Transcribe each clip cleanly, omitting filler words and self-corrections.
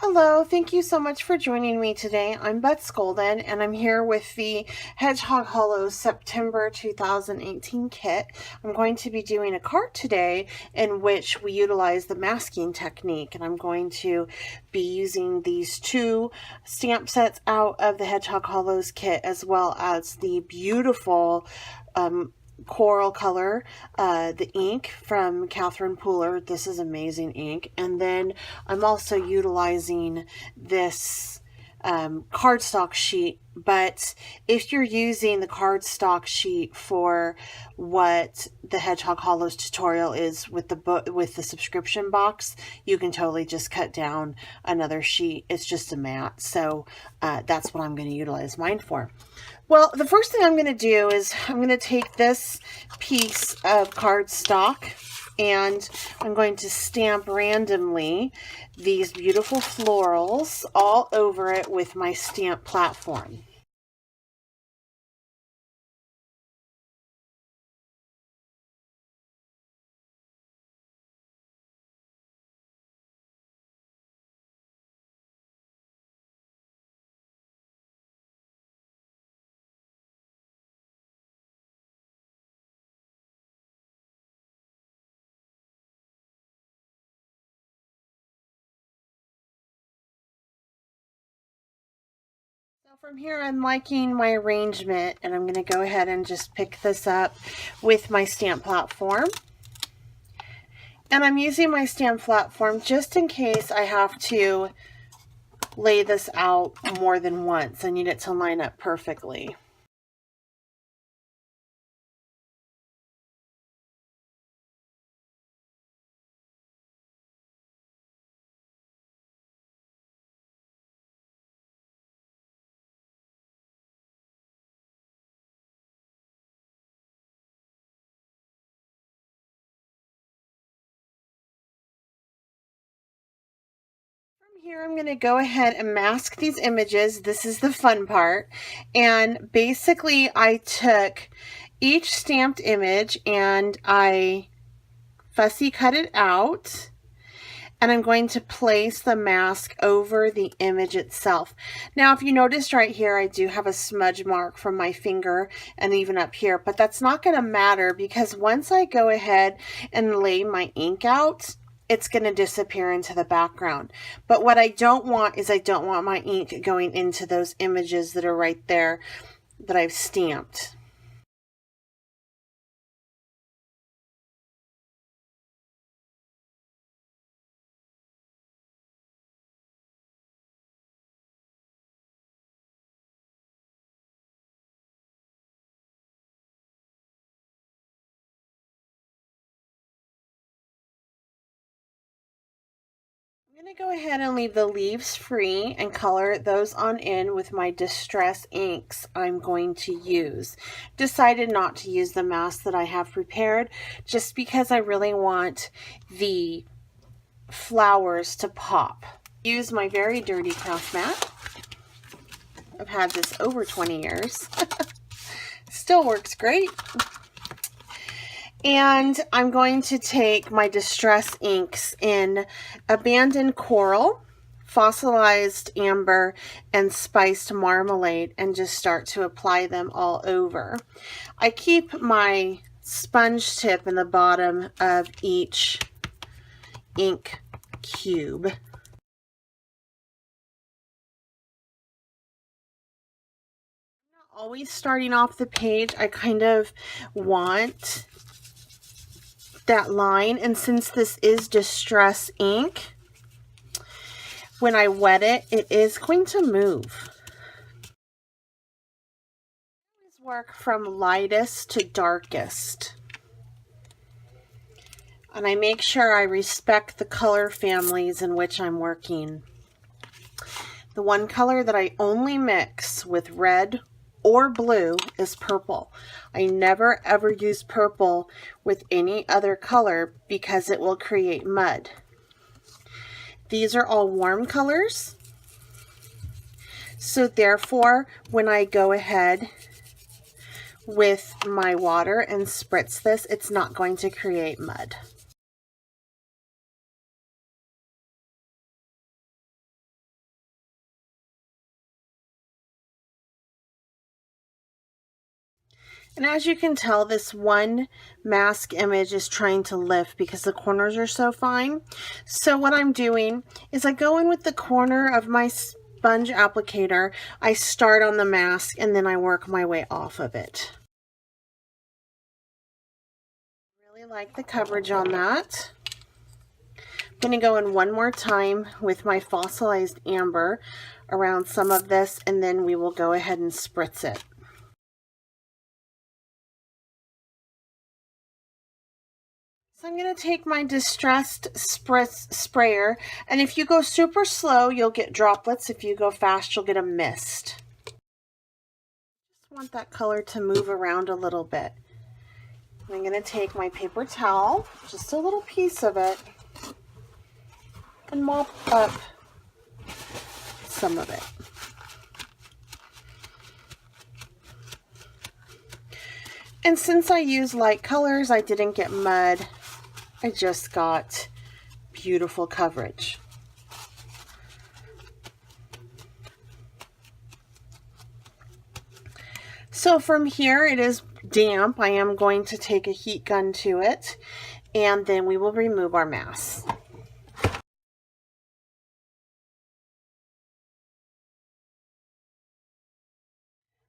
Hello, thank you so much for joining me today. I'm Beth Skolden, and I'm here with the Hedgehog Hollow September 2018 kit. I'm going to be doing a card today in which we utilize the masking technique, and I'm going to be using these two stamp sets out of the Hedgehog Hollows kit, as well as the beautiful coral color, the ink from Catherine Pooler. This is amazing ink. And then I'm also utilizing this cardstock sheet, but if you're using the cardstock sheet for what the Hedgehog Hollows tutorial is with the book, with the subscription box, you can totally just cut down another sheet. It's just a mat, so that's what I'm going to utilize mine for. Well, the first thing I'm going to do is I'm going to take this piece of cardstock and I'm going to stamp randomly these beautiful florals all over it with my stamp platform. From here, I'm liking my arrangement, and I'm going to go ahead and just pick this up with my stamp platform. And I'm using my stamp platform just in case I have to lay this out more than once. I need it to line up perfectly. Here I'm going to go ahead and mask these images. This is the fun part. And basically I took each stamped image and I fussy cut it out. And I'm going to place the mask over the image itself. Now, if you noticed right here, I do have a smudge mark from my finger and even up here, but that's not going to matter because once I go ahead and lay my ink out, it's going to disappear into the background. But what I don't want is I don't want my ink going into those images that are right there that I've stamped. I'm going to go ahead and leave the leaves free and color those on in with my distress inks I'm going to use. Decided not to use the mask that I have prepared just because I really want the flowers to pop. Use my very dirty craft mat. I've had this over 20 years. Still works great. And I'm going to take my distress inks in Abandoned Coral, Fossilized Amber, and Spiced Marmalade and just start to apply them all over. I keep my sponge tip in the bottom of each ink cube. I'm not always starting off the page. I kind of want that line, and since this is distress ink, when I wet it, it is going to move. I always work from lightest to darkest, and I make sure I respect the color families in which I'm working. The one color that I only mix with red or blue is purple. I never ever use purple with any other color because it will create mud. These are all warm colors, so therefore when I go ahead with my water and spritz this, it's not going to create mud. And as you can tell, this one mask image is trying to lift because the corners are so fine. So what I'm doing is I go in with the corner of my sponge applicator, I start on the mask, and then I work my way off of it. Really like the coverage on that. I'm going to go in one more time with my fossilized amber around some of this, and then we will go ahead and spritz it. So I'm going to take my distressed spritz sprayer, and if you go super slow, you'll get droplets. If you go fast, you'll get a mist. Just want that color to move around a little bit. I'm going to take my paper towel, just a little piece of it, and mop up some of it. And since I use light colors, I didn't get mud. I just got beautiful coverage. So from here, it is damp. I am going to take a heat gun to it, and then we will remove our mass.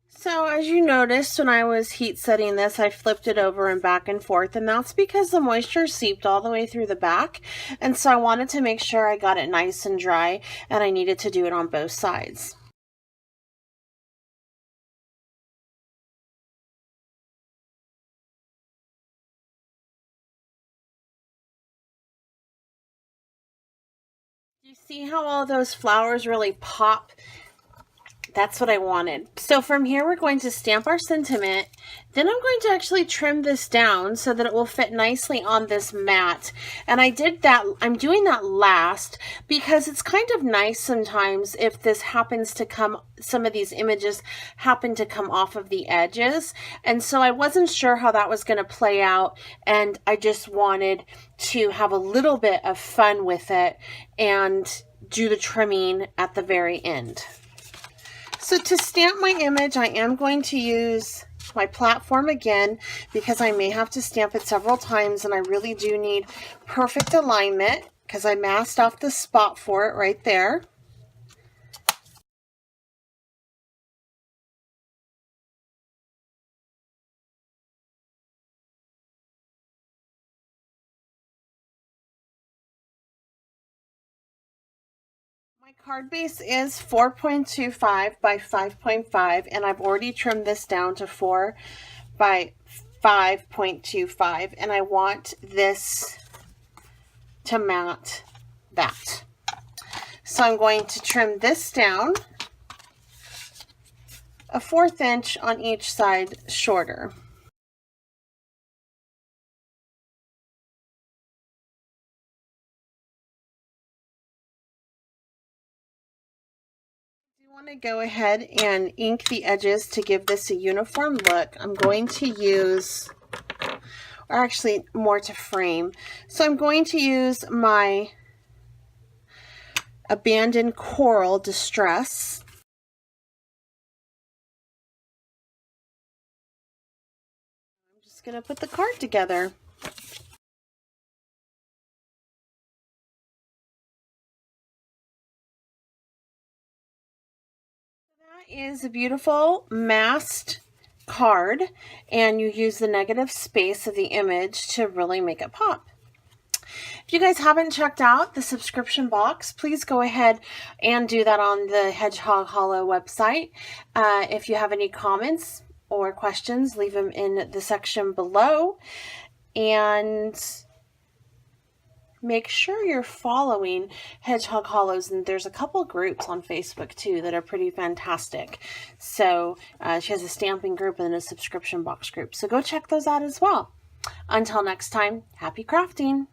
So as you noticed, when I was heat setting this, I flipped it over and back and forth, and that's because the moisture seeped all the way through the back, and so I wanted to make sure I got it nice and dry, and I needed to do it on both sides. You see how all those flowers really pop? That's what I wanted. So from here, we're going to stamp our sentiment. Then I'm going to actually trim this down so that it will fit nicely on this mat. And I did that, I'm doing that last because it's kind of nice sometimes if this happens to come, some of these images happen to come off of the edges. And so I wasn't sure how that was going to play out. And I just wanted to have a little bit of fun with it and do the trimming at the very end. So to stamp my image, I am going to use my platform again because I may have to stamp it several times, and I really do need perfect alignment because I masked off the spot for it right there. My card base is 4.25 by 5.5, and I've already trimmed this down to 4 by 5.25, and I want this to mat that. So I'm going to trim this down 1/4 inch on each side shorter. I want to go ahead and ink the edges to give this a uniform look. I'm going to use, or actually more to frame. So I'm going to use my Abandoned Coral Distress. I'm just going to put the card together. Is a beautiful masked card, and you use the negative space of the image to really make it pop. If you guys haven't checked out the subscription box, please go ahead and do that on the Hedgehog Hollow website. If you have any comments or questions, leave them in the section below, and make sure you're following Hedgehog Hollows, and there's a couple groups on Facebook too that are pretty fantastic. So she has a stamping group and a subscription box group, so go check those out as well. Until next time, happy crafting!